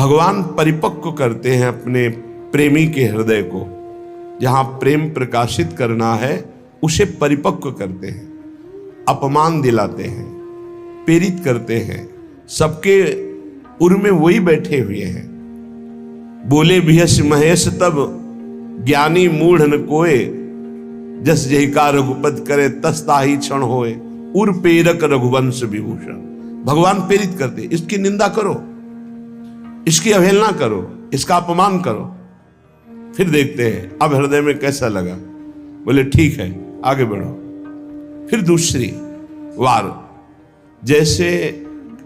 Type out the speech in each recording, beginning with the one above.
भगवान परिपक्व करते हैं अपने प्रेमी के हृदय को। जहां प्रेम प्रकाशित करना है उसे परिपक्व करते हैं, अपमान दिलाते हैं, प्रेरित करते हैं। सबके उर में वही बैठे हुए हैं। बोले भियस महेश तब ज्ञानी मूढ़ न कोय, जस जही का रघुपत करे तस ताहि क्षण होए। उर प्रेरक रघुवंश विभूषण। भगवान प्रेरित करते, इसकी निंदा करो, इसकी अवहेलना करो, इसका अपमान करो, फिर देखते हैं अब हृदय में कैसा लगा। बोले ठीक है आगे बढ़ो। फिर दूसरी वार, जैसे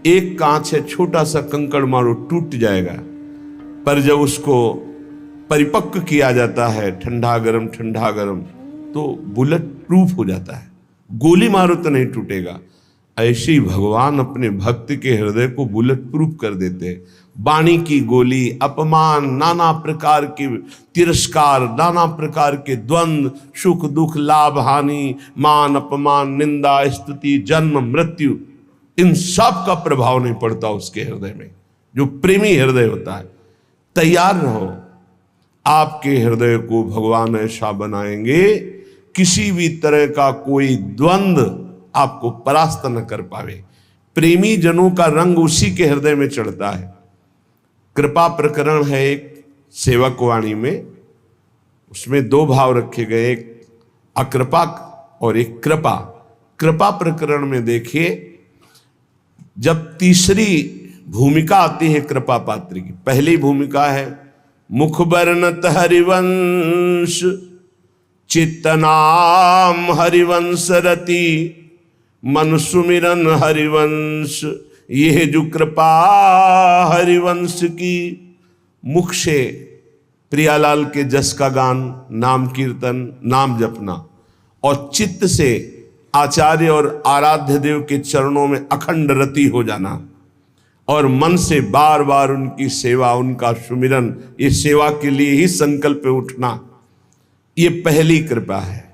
एक कांच है, छोटा सा कंकड़ मारो टूट जाएगा, पर जब उसको परिपक्व किया जाता है, ठंडा गरम ठंडा गरम, तो बुलेट प्रूफ हो जाता है, गोली मारो तो नहीं टूटेगा। ऐसे ही भगवान अपने भक्त के हृदय को बुलेट प्रूफ कर देते हैं। वाणी की गोली, अपमान, नाना प्रकार के तिरस्कार, नाना प्रकार के द्वंद्व, सुख दुख, लाभ हानि, मान अपमान, निंदा स्तुति, जन्म मृत्यु, इन सब का प्रभाव नहीं पड़ता उसके हृदय में। जो प्रेमी हृदय होता है, तैयार रहो, आपके हृदय को भगवान ऐसा बनाएंगे किसी भी तरह का कोई द्वंद्व आपको परास्त न कर पावे। प्रेमी जनों का रंग उसी के हृदय में चढ़ता है। कृपा प्रकरण है एक सेवक वाणी में, उसमें दो भाव रखे गए, एक अकृपा और एक कृपा। कृपा प्रकरण में देखिए, जब तीसरी भूमिका आती है कृपा पात्र की, पहली भूमिका है मुख बरनत हरिवंश, चित्तनाम हरिवंश रति, मन सुमिरन हरिवंश, यह जो कृपा हरिवंश की। मुख से प्रियालाल के जस का गान, नाम कीर्तन, नाम जपना, और चित्त से आचार्य और आराध्य देव के चरणों में अखंड रति हो जाना, और मन से बार बार उनकी सेवा, उनका सुमिरन, ये सेवा के लिए ही संकल्प उठना, ये पहली कृपा है।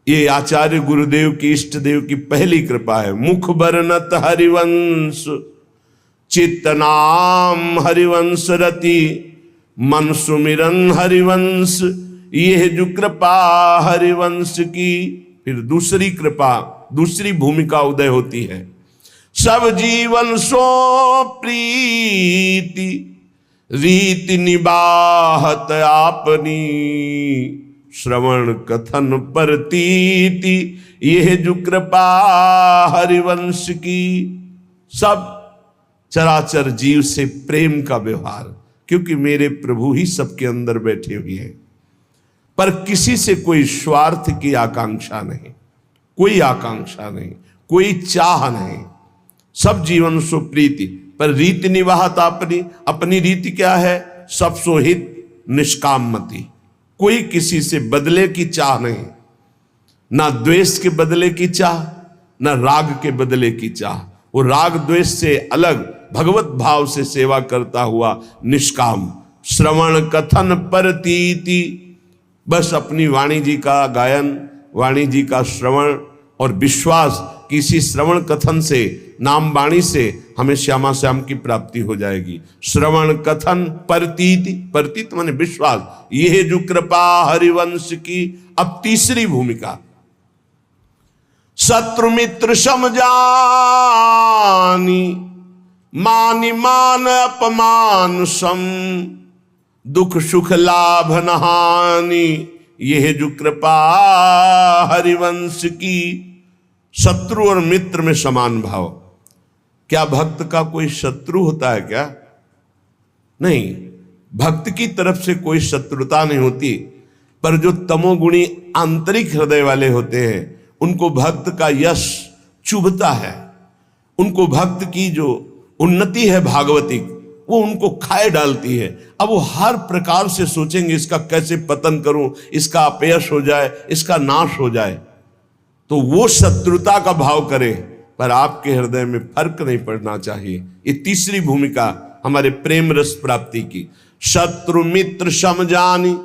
ये आचार्य गुरुदेव की, इष्ट देव की पहली कृपा है। मुख बरनत हरिवंश, चित्तनाम हरिवंश रति, मन सुमिरन हरिवंश, यह जो कृपा हरिवंश की। फिर दूसरी कृपा, दूसरी भूमिका उदय होती है। सब जीवन सो प्रीति, रीति निबाहत आपनी, श्रवण कथन परतीति, यह जो कृपा हरिवंश की। सब चराचर जीव से प्रेम का व्यवहार, क्योंकि मेरे प्रभु ही सबके अंदर बैठे हुए हैं। पर किसी से कोई स्वार्थ की आकांक्षा नहीं, कोई आकांक्षा नहीं, कोई चाह नहीं। सब जीवन सो प्रीति, पर रीति निवाहत अपनी, अपनी रीति क्या है? सब सोहित निष्कामति। कोई किसी से बदले की चाह नहीं, ना द्वेष के बदले की चाह, ना राग के बदले की चाह। वो राग द्वेष से अलग भगवत भाव से सेवा करता हुआ निष्काम। श्रवण कथन परतीति, बस अपनी वाणी जी का गायन, वाणी जी का श्रवण, और विश्वास कि इसी श्रवण कथन से, नाम वाणी से हमें श्यामा श्याम की प्राप्ति हो जाएगी। श्रवण कथन परतीति, परतीत माने विश्वास, यह जो कृपा हरिवंश की। अब तीसरी भूमिका, शत्रु मित्र समझानी, मानि मान अपमान सम, दुख सुख लाभ न हानि, यह जो कृपा हरिवंश की। शत्रु और मित्र में समान भाव। क्या भक्त का कोई शत्रु होता है क्या? नहीं, भक्त की तरफ से कोई शत्रुता नहीं होती। पर जो तमोगुणी आंतरिक हृदय वाले होते हैं, उनको भक्त का यश चुभता है। उनको भक्त की जो उन्नति है भागवतिक, वो उनको खाए डालती है। अब वो हर प्रकार से सोचेंगे इसका कैसे पतन करूं, इसका अपयश हो जाए, इसका नाश हो जाए। तो वो शत्रुता का भाव करे, पर आपके हृदय में फर्क नहीं पड़ना चाहिए। ये तीसरी भूमिका हमारे प्रेम रस प्राप्ति की। शत्रु मित्र समझानी,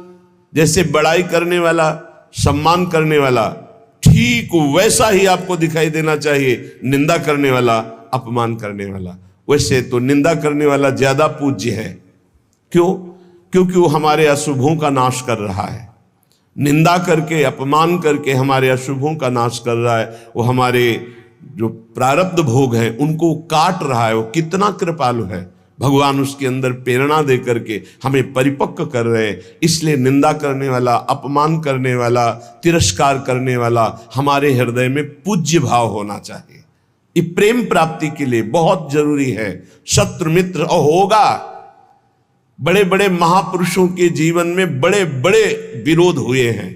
जैसे बड़ाई करने वाला, सम्मान करने वाला, ठीक वैसा ही आपको दिखाई देना चाहिए निंदा करने वाला, अपमान करने वाला। वैसे तो निंदा करने वाला ज्यादा पूज्य है। क्यों? क्योंकि वो हमारे अशुभों का नाश कर रहा है। निंदा करके, अपमान करके हमारे अशुभों का नाश कर रहा है। वो हमारे जो प्रारब्ध भोग हैं उनको काट रहा है। वो कितना कृपालु है। भगवान उसके अंदर प्रेरणा दे करके हमें परिपक्व कर रहे हैं। इसलिए निंदा करने वाला, अपमान करने वाला, तिरस्कार करने वाला हमारे हृदय में पूज्य भाव होना चाहिए। ये प्रेम प्राप्ति के लिए बहुत जरूरी है। शत्रु मित्र और होगा। बड़े बड़े महापुरुषों के जीवन में बड़े बड़े विरोध हुए हैं।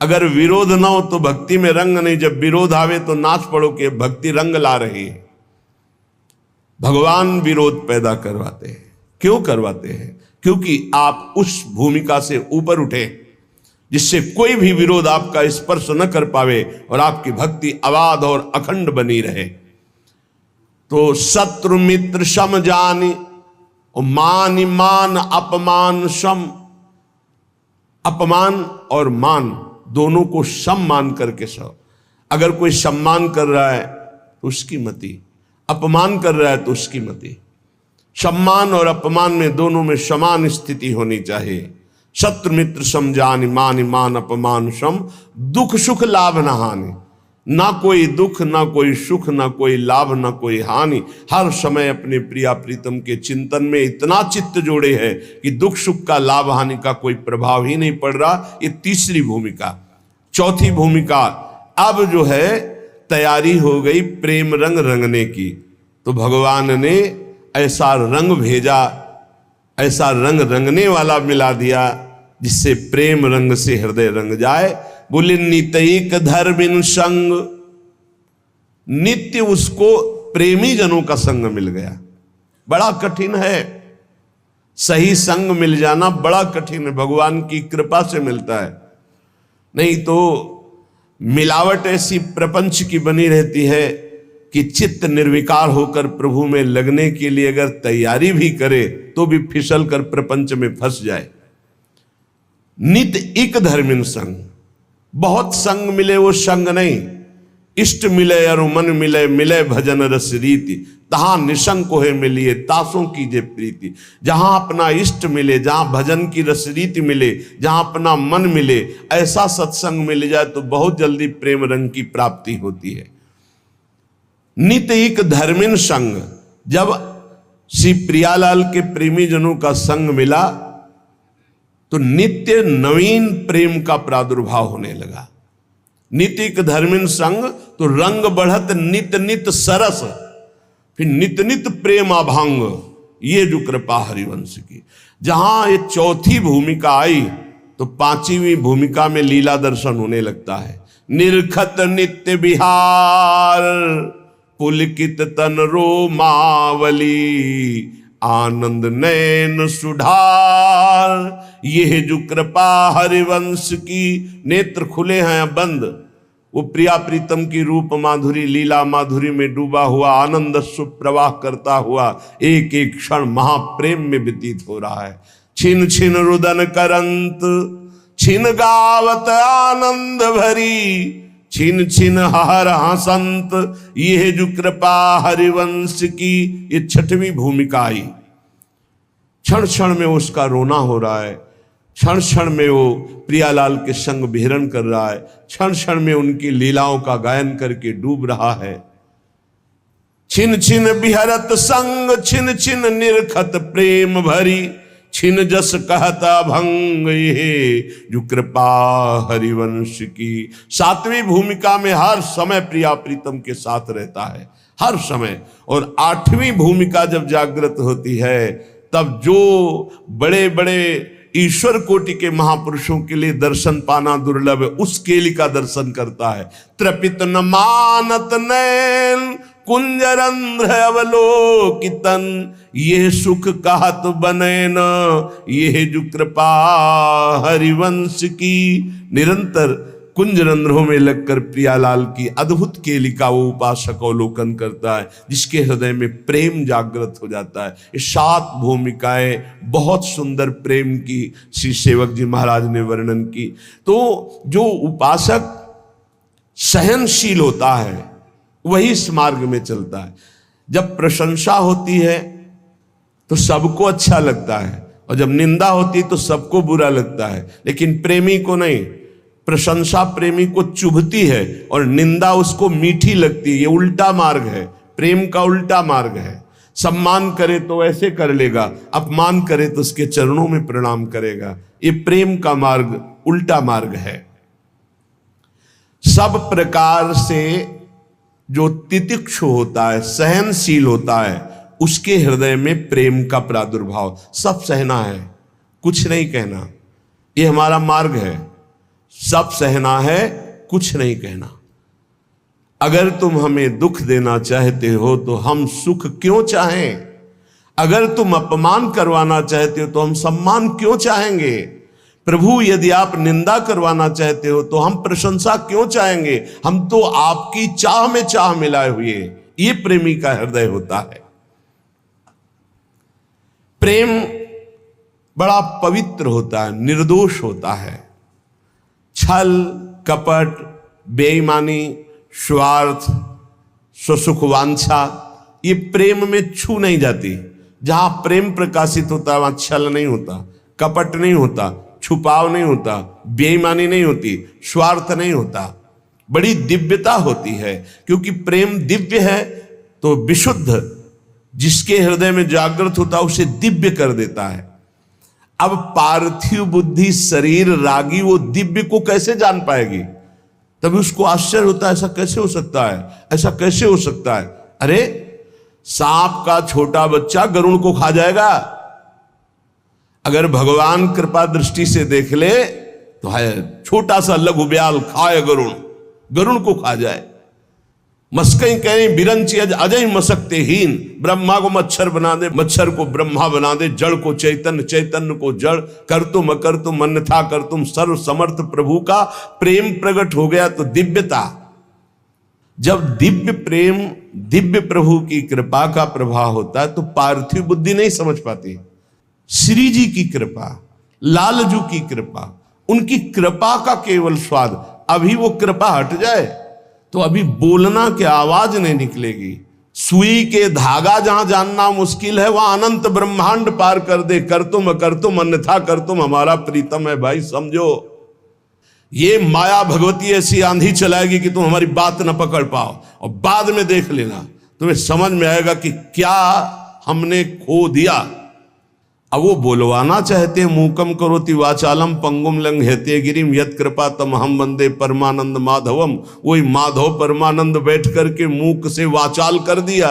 अगर विरोध ना हो तो भक्ति में रंग नहीं। जब विरोध आवे तो नाच पड़ो कि भक्ति रंग ला रही है। भगवान विरोध पैदा करवाते हैं। क्यों करवाते हैं? क्योंकि आप उस भूमिका से ऊपर उठे जिससे कोई भी विरोध आपका स्पर्श न कर पावे और आपकी भक्ति अबाध और अखंड बनी रहे। तो शत्रु मित्र सम जानी और मान मान अपमान सम। अपमान और मान दोनों को सम मान करके सब। अगर कोई सम्मान कर रहा है तो उसकी मति, अपमान कर रहा है तो उसकी मति। सम्मान और अपमान में दोनों में समान स्थिति होनी चाहिए। शत्रु मित्र सम जानि मान मान अपमान सम। दुख सुख लाभ न हानि। ना कोई दुख, ना कोई सुख, ना कोई लाभ, ना कोई हानि। हर समय अपने प्रिया प्रीतम के चिंतन में इतना चित्त जोड़े है कि दुख सुख का, लाभ हानि का कोई प्रभाव ही नहीं पड़ रहा। ये तीसरी भूमिका। चौथी भूमिका अब जो है तैयारी हो गई प्रेम रंग रंगने की। तो भगवान ने ऐसा रंग भेजा, ऐसा रंग रंगने वाला मिला दिया जिससे प्रेम रंग से हृदय रंग जाए। बोले नितैक धर्मिन संग। नित्य उसको प्रेमी जनों का संग मिल गया। बड़ा कठिन है, सही संग मिल जाना बड़ा कठिन है। भगवान की कृपा से मिलता है। नहीं तो मिलावट ऐसी प्रपंच की बनी रहती है कि चित्त निर्विकार होकर प्रभु में लगने के लिए अगर तैयारी भी करे तो भी फिसल कर प्रपंच में फंस जाए। नित इक धर्मिन संग। बहुत संग मिले वो संग नहीं। इष्ट मिले अरु मन मिले, मिले भजन रस रीति। तहां निशंक है मिलिए, तासों कीजे प्रीति। जहां अपना इष्ट मिले, जहां भजन की रस रीति मिले, जहां अपना मन मिले, ऐसा सत्संग मिल जाए तो बहुत जल्दी प्रेम रंग की प्राप्ति होती है। नित एक धर्मिन संग। जब श्री प्रियालाल के प्रेमी जनों का संग मिला तो नित्य नवीन प्रेम का प्रादुर्भाव होने लगा। नितिक धर्मिन संग तो रंग बढ़त नित नित सरस। फिर नित नित प्रेम अभंग। ये जो कृपा हरिवंश की। जहां ये चौथी भूमिका आई तो पांचवी भूमिका में लीला दर्शन होने लगता है। निर्खत नित्य विहार, पुलकित तन रोमावली, आनंद नैन सुधार। यह जो कृपा हरिवंश की। नेत्र खुले हैं बंद। वो प्रिया प्रीतम की रूप माधुरी, लीला माधुरी में डूबा हुआ, आनंद सुप्रवाह करता हुआ एक एक क्षण महाप्रेम में व्यतीत हो रहा है। छिन छिन रुदन करंत, छिन गावत आनंद भरी, छिन छिन हर हसंत। यह जो कृपा हरिवंश की। ये छठवीं भूमिका आई। क्षण क्षण में उसका रोना हो रहा है। क्षण क्षण में वो प्रियालाल के संग विहरण कर रहा है। क्षण क्षण में उनकी लीलाओं का गायन करके डूब रहा है। छिन छिन बिहरत संग, छिन छिन निरखत प्रेम भरी, छिन जस कहता भंग। ये जो कृपा हरिवंश की। सातवीं भूमिका में हर समय प्रिया प्रीतम के साथ रहता है, हर समय। और आठवीं भूमिका जब जागृत होती है तब जो बड़े बड़े ईश्वर कोटि के महापुरुषों के लिए दर्शन पाना दुर्लभ है, उस केली का दर्शन करता है। त्रपित न मानत नैन, कुंजरंध्र अवलोकितन। ये सुख कहत बने न, ये जो कृपा हरिवंश की। निरंतर कुंजरंध्रों में लगकर प्रियालाल की अद्भुत केलिका वो उपासक अवलोकन करता है, जिसके हृदय में प्रेम जागृत हो जाता है। ये 7 भूमिकाएं बहुत सुंदर प्रेम की श्री सेवक जी महाराज ने वर्णन की। तो जो उपासक सहनशील होता है वही इस मार्ग में चलता है। जब प्रशंसा होती है तो सबको अच्छा लगता है, और जब निंदा होती है तो सबको बुरा लगता है। लेकिन प्रेमी को नहीं, प्रशंसा प्रेमी को चुभती है और निंदा उसको मीठी लगती है। ये उल्टा मार्ग है, प्रेम का उल्टा मार्ग है। सम्मान करे तो ऐसे कर लेगा, अपमान करे तो उसके चरणों में प्रणाम करेगा। ये प्रेम का मार्ग उल्टा मार्ग है। सब प्रकार से जो तितिक्षु होता है, सहनशील होता है, उसके हृदय में प्रेम का प्रादुर्भाव। सब सहना है, कुछ नहीं कहना, ये हमारा मार्ग है। सब सहना है, कुछ नहीं कहना। अगर तुम हमें दुख देना चाहते हो तो हम सुख क्यों चाहें? अगर तुम अपमान करवाना चाहते हो तो हम सम्मान क्यों चाहेंगे? प्रभु, यदि आप निंदा करवाना चाहते हो तो हम प्रशंसा क्यों चाहेंगे? हम तो आपकी चाह में चाह मिलाए हुए। ये प्रेमी का हृदय होता है। प्रेम बड़ा पवित्र होता है, निर्दोष होता है। छल, कपट, बेईमानी, स्वार्थ, स्वसुखवांछा, ये प्रेम में छू नहीं जाती। जहां प्रेम प्रकाशित होता है वहां छल नहीं होता, कपट नहीं होता, छुपाव नहीं होता, बेईमानी नहीं होती, स्वार्थ नहीं होता। बड़ी दिव्यता होती है, क्योंकि प्रेम दिव्य है तो विशुद्ध जिसके हृदय में जागृत होता है उसे दिव्य कर देता है। अब पार्थिव बुद्धि शरीर रागी वो दिव्य को कैसे जान पाएगी? तभी उसको आश्चर्य होता है, ऐसा कैसे हो सकता है, ऐसा कैसे हो सकता है? अरे सांप का छोटा बच्चा गरुड़ को खा जाएगा। अगर भगवान कृपा दृष्टि से देख ले तो है छोटा सा लघु ब्याल खाए गरुड़, गरुड़ को खा जाए। मस्कई कहें बिरंची अजय मसकते हीन, ब्रह्मा को मच्छर बना दे, मच्छर को ब्रह्मा बना दे, जड़ को चैतन्य, चैतन्य को जड़, कर तुम अकर तुम अन्यथा कर तुम। सर्व समर्थ प्रभु का प्रेम प्रकट हो गया तो दिव्यता। जब दिव्य प्रेम, दिव्य प्रभु की कृपा का प्रभाव होता है तो पार्थिव बुद्धि नहीं समझ पाती। श्री जी की कृपा, लालजू की कृपा, उनकी कृपा का केवल स्वाद। अभी वो कृपा हट जाए तो अभी बोलना की आवाज नहीं निकलेगी। सुई के धागा जहां जानना मुश्किल है वहां अनंत ब्रह्मांड पार कर दे। कर तुम अन्यथा कर तुम हमारा प्रीतम है। भाई समझो, ये माया भगवती ऐसी आंधी चलाएगी कि तुम हमारी बात न पकड़ पाओ, और बाद में देख लेना तुम्हें समझ में आएगा कि क्या हमने खो दिया। अब वो बोलवाना चाहते हैं, मूकम करोति वाचालम पंगुम लंघयते गिरिम यत् कृपा तमहम वंदे परमानंद माधवम। वही माधव परमानंद बैठ करके मूक से वाचाल कर दिया।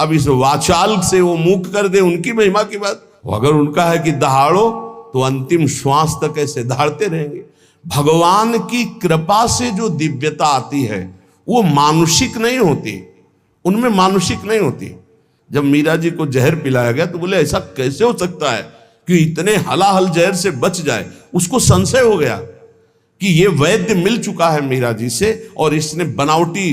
अब इस वाचाल से वो मूक कर दे, उनकी महिमा की बात। अगर उनका है कि दहाड़ो तो अंतिम श्वास तक ऐसे दहाड़ते रहेंगे। भगवान की कृपा से जो दिव्यता आती है वो मानुषिक नहीं होती, उनमें मानुषिक नहीं होती। जब मीरा जी को जहर पिलाया गया तो बोले ऐसा कैसे हो सकता है कि इतने हलाहल जहर से बच जाए। उसको संशय हो गया कि ये वैद्य मिल चुका है मीरा जी से और इसने बनावटी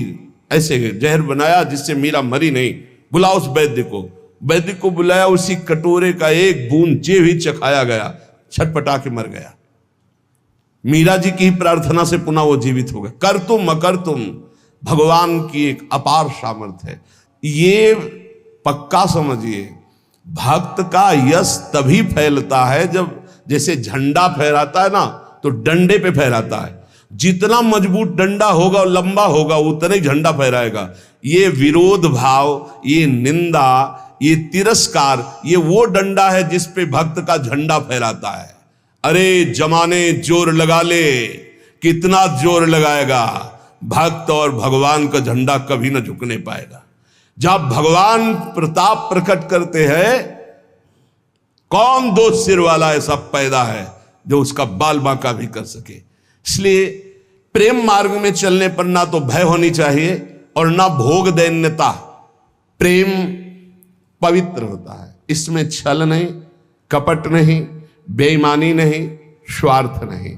ऐसे जहर बनाया जिससे मीरा मरी नहीं। बुलाओ उस वैद्य को। वैद्य को बुलाया, उसी कटोरे का एक बूंद जे भी चखाया गया, छटपटा के मर गया। मीरा जी की प्रार्थना से पुनः वो जीवित हो गए। कर तुम अकर तुम, भगवान की एक अपार सामर्थ्य है। ये पक्का समझिए, भक्त का यश तभी फैलता है जब जैसे झंडा फहराता है ना तो डंडे पे फहराता है। जितना मजबूत डंडा होगा और लंबा होगा उतना ही झंडा फहराएगा। ये विरोध भाव, ये निंदा, ये तिरस्कार, ये वो डंडा है जिस पे भक्त का झंडा फहराता है। अरे जमाने जोर लगा ले, कितना जोर लगाएगा, भक्त और भगवान का झंडा कभी ना झुकने पाएगा। जब भगवान प्रताप प्रकट करते हैं, कौन दो सिर वाला ऐसा पैदा है जो उसका बाल बांका भी कर सके। इसलिए प्रेम मार्ग में चलने पर ना तो भय होनी चाहिए और ना भोग दैन्यता। प्रेम पवित्र होता है, इसमें छल नहीं, कपट नहीं, बेईमानी नहीं, स्वार्थ नहीं।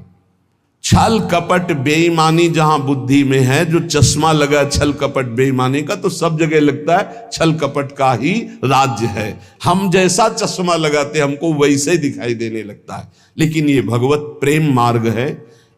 छल कपट बेईमानी जहां बुद्धि में है, जो चश्मा लगा छल कपट बेईमानी का, तो सब जगह लगता है छल कपट का ही राज्य है। हम जैसा चश्मा लगाते हमको वैसे ही दिखाई देने लगता है। लेकिन ये भगवत प्रेम मार्ग है,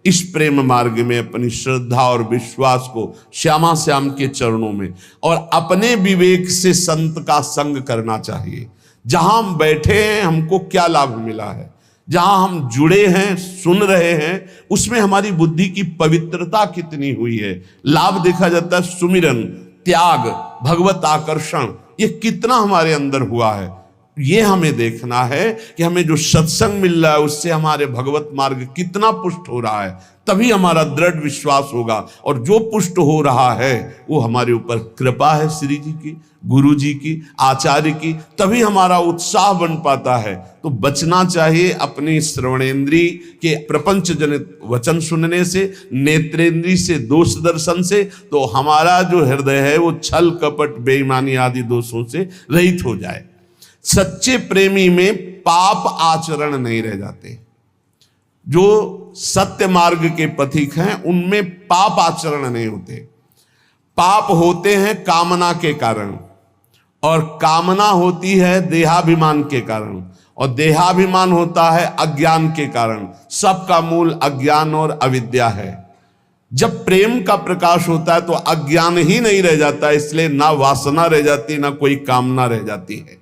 इस प्रेम मार्ग में अपनी श्रद्धा और विश्वास को श्यामा श्याम के चरणों में और अपने विवेक से संत का संग करना चाहिए। जहां हम बैठे हैं हमको क्या लाभ मिला है, जहां हम जुड़े हैं सुन रहे हैं उसमें हमारी बुद्धि की पवित्रता कितनी हुई है। लाभ देखा जाता है सुमिरन, त्याग, भगवत आकर्षण, ये कितना हमारे अंदर हुआ है। ये हमें देखना है कि हमें जो सत्संग मिल रहा है उससे हमारे भगवत मार्ग कितना पुष्ट हो रहा है, तभी हमारा दृढ़ विश्वास होगा। और जो पुष्ट हो रहा है वो हमारे ऊपर कृपा है श्री जी की, गुरु जी की, आचार्य की, तभी हमारा उत्साह बन पाता है। तो बचना चाहिए अपनी श्रवणेन्द्री के प्रपंच जनित वचन सुनने से, नेत्रेंद्री से दोष दर्शन से, तो हमारा जो हृदय है वो छल कपट बेईमानी आदि दोषों से रहित हो जाए। सच्चे प्रेमी में पाप आचरण नहीं रह जाते। जो सत्य मार्ग के पथिक हैं उनमें पाप आचरण नहीं होते। पाप होते हैं कामना के कारण, और कामना होती है देहाभिमान के कारण, और देहाभिमान होता है अज्ञान के कारण। सबका मूल अज्ञान और अविद्या है। जब प्रेम का प्रकाश होता है तो अज्ञान ही नहीं रह जाता, इसलिए ना वासना रह जाती ना कोई कामना रह जाती है।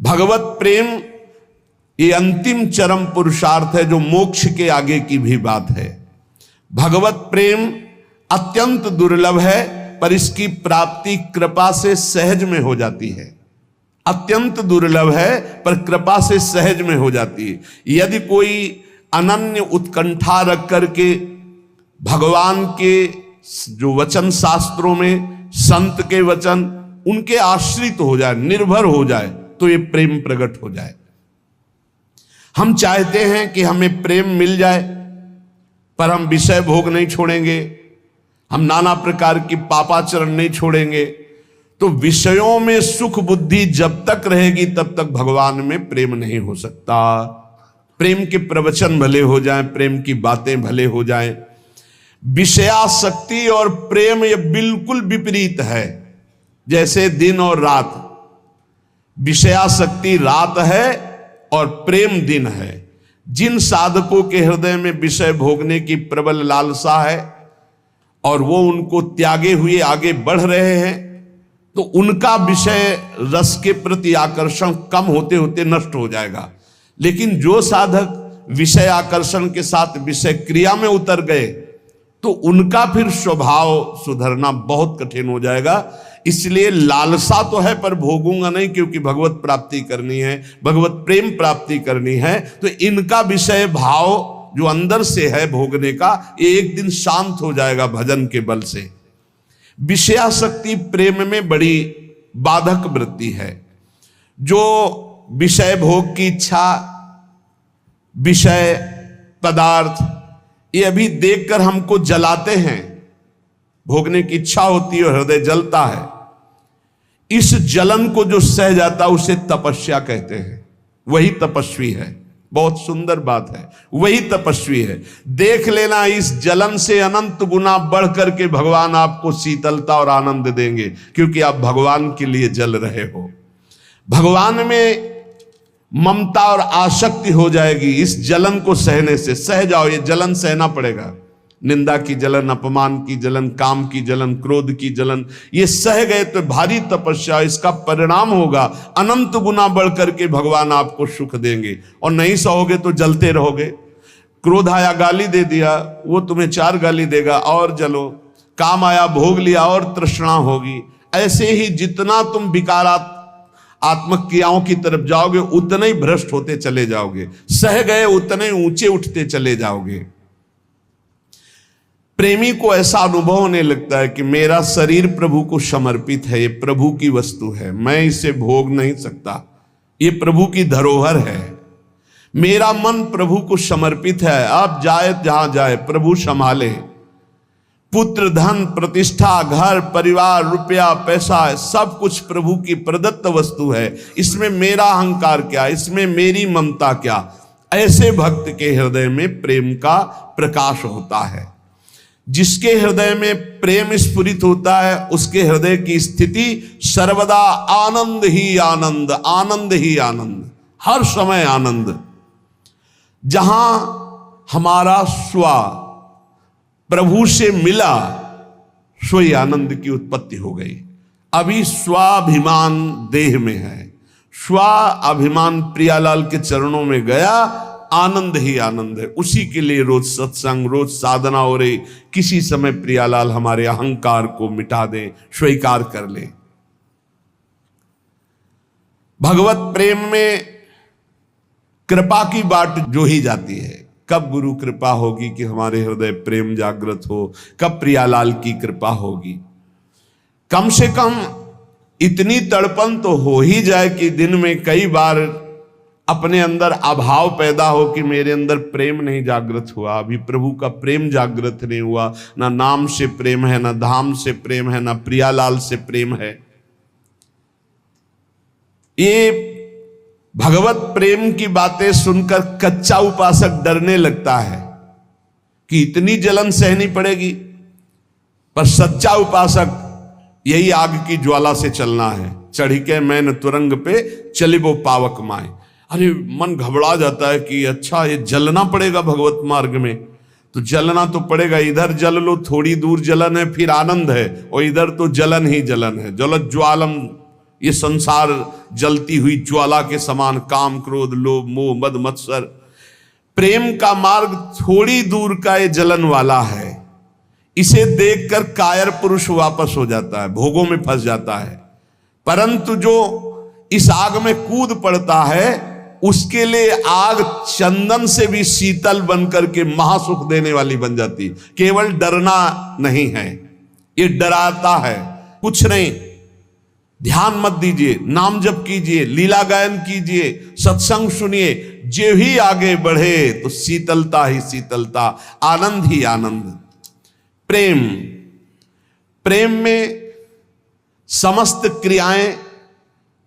भगवत प्रेम ये अंतिम चरम पुरुषार्थ है जो मोक्ष के आगे की भी बात है। भगवत प्रेम अत्यंत दुर्लभ है पर इसकी प्राप्ति कृपा से सहज में हो जाती है। अत्यंत दुर्लभ है पर कृपा से सहज में हो जाती है। यदि कोई अनन्य उत्कंठा रख करके भगवान के जो वचन शास्त्रों में, संत के वचन, उनके आश्रित हो जाए, निर्भर हो जाए, तो ये प्रेम प्रकट हो जाए। हम चाहते हैं कि हमें प्रेम मिल जाए पर हम विषय भोग नहीं छोड़ेंगे, हम नाना प्रकार की पापाचरण नहीं छोड़ेंगे। तो विषयों में सुख बुद्धि जब तक रहेगी तब तक भगवान में प्रेम नहीं हो सकता। प्रेम के प्रवचन भले हो जाएं, प्रेम की बातें भले हो जाएं, विषयासक्ति और प्रेम ये बिल्कुल विपरीत है। जैसे दिन और रात, विषयासक्ति रात है और प्रेम दिन है। जिन साधकों के हृदय में विषय भोगने की प्रबल लालसा है और वो उनको त्यागे हुए आगे बढ़ रहे हैं, तो उनका विषय रस के प्रति आकर्षण कम होते होते नष्ट हो जाएगा। लेकिन जो साधक विषय आकर्षण के साथ विषय क्रिया में उतर गए तो उनका फिर स्वभाव सुधरना बहुत कठिन हो जाएगा। इसलिए लालसा तो है पर भोगूंगा नहीं, क्योंकि भगवत प्राप्ति करनी है, भगवत प्रेम प्राप्ति करनी है। तो इनका विषय भाव जो अंदर से है भोगने का, ये एक दिन शांत हो जाएगा भजन के बल से। विषयासक्ति प्रेम में बड़ी बाधक वृत्ति है। जो विषय भोग की इच्छा, विषय पदार्थ, ये अभी देखकर हमको जलाते हैं, भोगने की इच्छा होती है और हृदय जलता है। इस जलन को जो सह जाता उसे तपस्या कहते हैं। वही तपस्वी है। बहुत सुंदर बात है, वही तपस्वी है। देख लेना, इस जलन से अनंत गुना बढ़ करके भगवान आपको शीतलता और आनंद देंगे, क्योंकि आप भगवान के लिए जल रहे हो। भगवान में ममता और आसक्ति हो जाएगी इस जलन को सहने से। सह जाओ, ये जलन सहना पड़ेगा। निंदा की जलन, अपमान की जलन, काम की जलन, क्रोध की जलन, ये सह गए तो भारी तपस्या, इसका परिणाम होगा अनंत गुना बढ़ करके भगवान आपको सुख देंगे। और नहीं सहोगे तो जलते रहोगे। क्रोध आया, गाली दे दिया, वो तुम्हें 4 गाली देगा और जलो। काम आया, भोग लिया और तृष्णा होगी। ऐसे ही जितना तुम विकारात्मक आत्मक क्रियाओं की तरफ जाओगे उतने ही भ्रष्ट होते चले जाओगे। सह गए उतने ऊंचे उठते चले जाओगे। प्रेमी को ऐसा अनुभव होने लगता है कि मेरा शरीर प्रभु को समर्पित है, ये प्रभु की वस्तु है, मैं इसे भोग नहीं सकता, ये प्रभु की धरोहर है। मेरा मन प्रभु को समर्पित है, अब जाए जहां जाए प्रभु संभाले। पुत्र, धन, प्रतिष्ठा, घर, परिवार, रुपया, पैसा, सब कुछ प्रभु की प्रदत्त वस्तु है। इसमें मेरा अहंकार क्या, इसमें मेरी ममता क्या। ऐसे भक्त के हृदय में प्रेम का प्रकाश होता है। जिसके हृदय में प्रेम स्फुरित होता है उसके हृदय की स्थिति सर्वदा आनंद ही आनंद, आनंद ही आनंद, हर समय आनंद। जहां हमारा स्व प्रभु से मिला, सोई आनंद की उत्पत्ति हो गई। अभी स्वाभिमान देह में है, स्वाभिमान प्रियालाल के चरणों में गया, आनंद ही आनंद है। उसी के लिए रोज सत्संग, रोज साधना हो रही। किसी समय प्रियालाल हमारे अहंकार को मिटा दे, स्वीकार कर ले। भगवत प्रेम में कृपा की बाट जो ही जाती है। कब गुरु कृपा होगी कि हमारे हृदय प्रेम जागृत हो, कब प्रियालाल की कृपा होगी। कम से कम इतनी तड़पन तो हो ही जाए कि दिन में कई बार अपने अंदर अभाव पैदा हो कि मेरे अंदर प्रेम नहीं जागृत हुआ, अभी प्रभु का प्रेम जागृत नहीं हुआ। ना नाम से प्रेम है, ना धाम से प्रेम है, ना प्रियालाल से प्रेम है। ये भगवत प्रेम की बातें सुनकर कच्चा उपासक डरने लगता है कि इतनी जलन सहनी पड़ेगी, पर सच्चा उपासक यही आग की ज्वाला से चलना है। चढ़ी के मैन तुरंग पे चलिबो पावक माए। अरे मन घबरा जाता है कि अच्छा ये जलना पड़ेगा भगवत मार्ग में, तो जलना तो पड़ेगा। इधर जल लो, थोड़ी दूर जलन है फिर आनंद है, और इधर तो जलन ही जलन है। जलत ज्वालम, ये संसार जलती हुई ज्वाला के समान, काम क्रोध लोभ मोह मद मत्सर। प्रेम का मार्ग थोड़ी दूर का ये जलन वाला है। इसे देखकर कायर पुरुष वापस हो जाता है, भोगों में फंस जाता है। परंतु जो इस आग में कूद पड़ता है, उसके लिए आग चंदन से भी शीतल बनकर के महासुख देने वाली बन जाती। केवल डरना नहीं है, ये डराता है कुछ नहीं। ध्यान मत दीजिए, नाम जप कीजिए, लीला गायन कीजिए, सत्संग सुनिए। जो ही आगे बढ़े तो शीतलता ही शीतलता, आनंद ही आनंद। प्रेम, प्रेम में समस्त क्रियाएं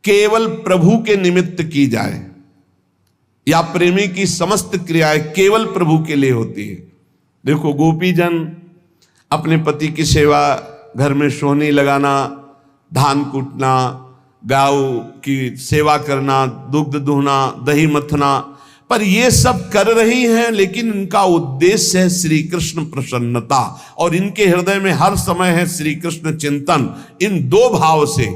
केवल प्रभु के निमित्त की जाए, या प्रेमी की समस्त क्रियाएं केवल प्रभु के लिए होती है। देखो, गोपी जन अपने पति की सेवा, घर में सोहनी लगाना, धान कूटना, गाय की सेवा करना, दुग्ध दुहना, दही मथना, पर ये सब कर रही हैं, लेकिन इनका उद्देश्य है श्री कृष्ण प्रसन्नता, और इनके हृदय में हर समय है श्री कृष्ण चिंतन। इन दो भाव से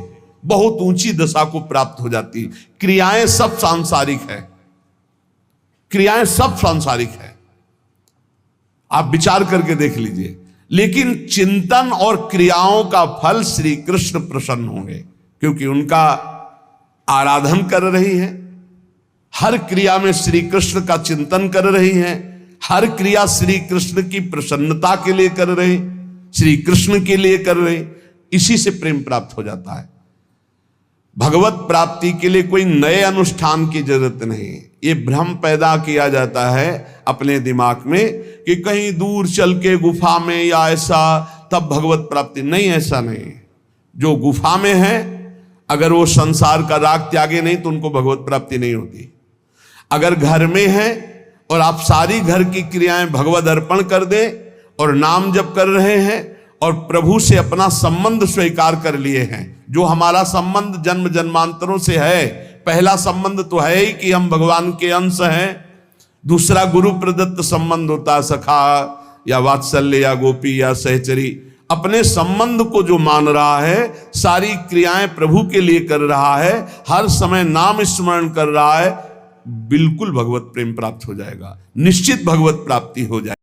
बहुत ऊंची दशा को प्राप्त हो जाती। क्रियाएं सब सांसारिक है, क्रियाएं सब सांसारिक है, आप विचार करके देख लीजिए। लेकिन चिंतन और क्रियाओं का फल श्री कृष्ण प्रसन्न होंगे, क्योंकि उनका आराधन कर रही है। हर क्रिया में श्री कृष्ण का चिंतन कर रही हैं, हर क्रिया श्री कृष्ण की प्रसन्नता के लिए कर रहे, श्री कृष्ण के लिए कर रहे। इसी से प्रेम प्राप्त हो जाता है। भगवत प्राप्ति के लिए कोई नए अनुष्ठान की जरूरत नहीं। ये भ्रम पैदा किया जाता है अपने दिमाग में कि कहीं दूर चल के गुफा में या ऐसा तब भगवत प्राप्ति। नहीं, ऐसा नहीं। जो गुफा में है, अगर वो संसार का राग त्यागे नहीं तो उनको भगवत प्राप्ति नहीं होती। अगर घर में है और आप सारी घर की क्रियाएं भगवत अर्पण कर दें और नाम जप कर रहे हैं और प्रभु से अपना संबंध स्वीकार कर लिए हैं, जो हमारा संबंध जन्म जन्मांतरों से है। पहला संबंध तो है ही कि हम भगवान के अंश हैं, दूसरा गुरु प्रदत्त संबंध होता है, सखा या वात्सल्य या गोपी या सहचरी। अपने संबंध को जो मान रहा है, सारी क्रियाएं प्रभु के लिए कर रहा है, हर समय नाम स्मरण कर रहा है, बिल्कुल भगवत प्रेम प्राप्त हो जाएगा, निश्चित भगवत प्राप्ति हो जाएगी।